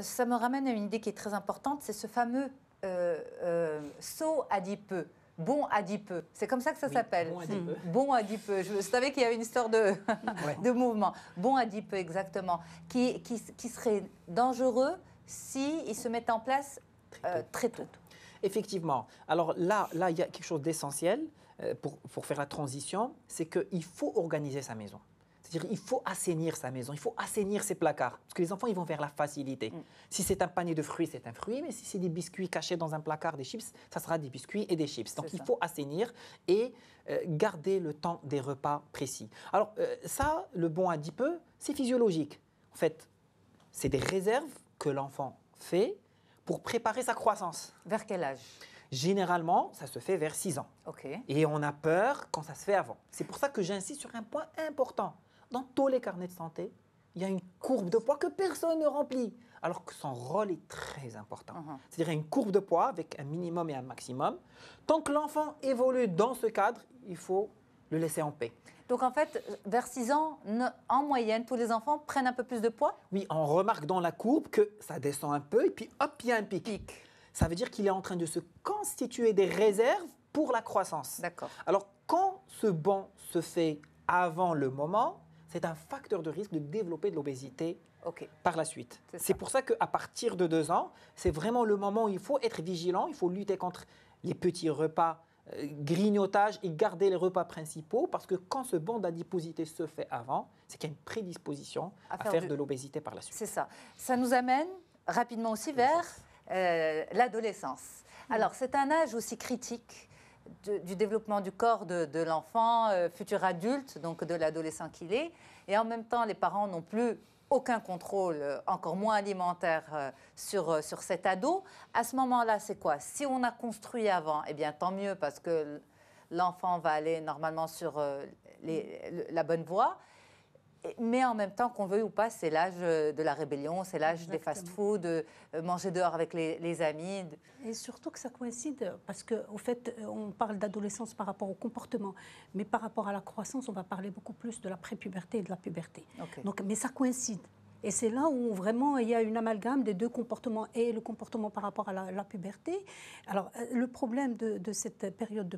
Ça me ramène à une idée qui est très importante, c'est ce fameux saut adipeux. Bon adipeux, c'est comme ça que ça s'appelle. Bon adipeux. Bon adipeux. Je savais qu'il y avait une histoire de, de mouvement. Bon adipeux, exactement. Qui serait dangereux s'il se met en place très tôt. Effectivement. Alors là, il y a quelque chose d'essentiel pour faire la transition, c'est qu'il faut organiser sa maison. C'est-à-dire il faut assainir sa maison, il faut assainir ses placards. Parce que les enfants, ils vont vers la facilité. Si c'est un panier de fruits, c'est un fruit. Mais si c'est des biscuits cachés dans un placard, des chips, ça sera des biscuits et des chips. Donc il faut assainir et garder le temps des repas précis. Alors ça, le bon adipeux, c'est physiologique. En fait, c'est des réserves que l'enfant fait pour préparer sa croissance. Vers quel âge? Généralement, ça se fait vers 6 ans. Okay. Et on a peur quand ça se fait avant. C'est pour ça que j'insiste sur un point important. Dans tous les carnets de santé, il y a une courbe de poids que personne ne remplit, alors que son rôle est très important. C'est-à-dire qu'il y a une courbe de poids avec un minimum et un maximum. Tant que l'enfant évolue dans ce cadre, il faut le laisser en paix. Donc en fait, vers 6 ans, en moyenne, tous les enfants prennent un peu plus de poids? Oui, on remarque dans la courbe que ça descend un peu et puis hop, il y a un pic. Ça veut dire qu'il est en train de se constituer des réserves pour la croissance. D'accord. Alors quand ce bond se fait avant le moment, c'est un facteur de risque de développer de l'obésité par la suite. C'est pour ça qu'à partir de 2 ans, c'est vraiment le moment où il faut être vigilant, il faut lutter contre les petits repas, grignotage et garder les repas principaux, parce que quand ce bond d'adiposité se fait avant, c'est qu'il y a une prédisposition à faire de l'obésité par la suite. C'est ça. Ça nous amène rapidement aussi vers l'adolescence. Alors, c'est un âge aussi critique du développement du corps de l'enfant, futur adulte, donc de l'adolescent qu'il est. Et en même temps, les parents n'ont plus aucun contrôle, encore moins alimentaire, sur cet ado. À ce moment-là, c'est quoi? Si on a construit avant, eh bien, tant mieux, parce que l'enfant va aller normalement sur la bonne voie. Mais en même temps, qu'on veuille ou pas, c'est l'âge de la rébellion, c'est l'âge des fast-foods, de manger dehors avec les amis. Et surtout que ça coïncide, parce qu'au fait, on parle d'adolescence par rapport au comportement, mais par rapport à la croissance, on va parler beaucoup plus de la prépuberté et de la puberté. Donc, mais ça coïncide. Et c'est là où vraiment il y a une amalgame des deux comportements et le comportement par rapport à la puberté. Alors, le problème de cette période de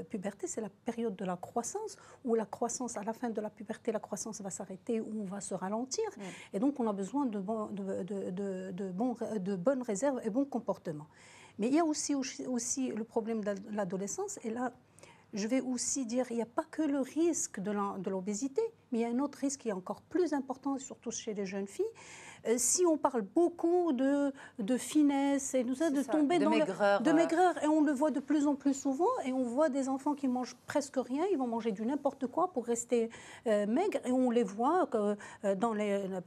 puberté, c'est la période de la croissance, où la croissance, à la fin de la puberté, la croissance va s'arrêter ou on va se ralentir. Et donc, on a besoin de bonnes réserves et bons comportements. Mais il y a aussi le problème de l'adolescence. Et là, je vais aussi dire, il n'y a pas que le risque de l'obésité, mais il y a un autre risque qui est encore plus important, surtout chez les jeunes filles. Si on parle beaucoup de finesse et de tomber dans de maigreur, et on le voit de plus en plus souvent, et on voit des enfants qui mangent presque rien, ils vont manger du n'importe quoi pour rester maigres, et on les voit, par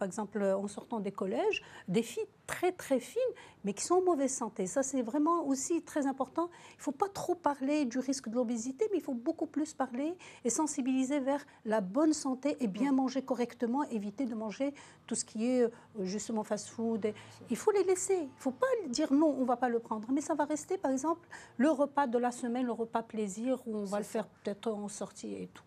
exemple, en sortant des collèges, des filles très très fines, mais qui sont en mauvaise santé. Ça, c'est vraiment aussi très important. Il ne faut pas trop parler du risque de l'obésité, mais il faut beaucoup plus parler et sensibiliser vers la bonne santé et bien manger correctement, éviter de manger tout ce qui est justement fast-food. Il faut les laisser. Il ne faut pas dire non, on ne va pas le prendre. Mais ça va rester, par exemple, le repas de la semaine, le repas plaisir, où on va le faire peut-être en sortie et tout.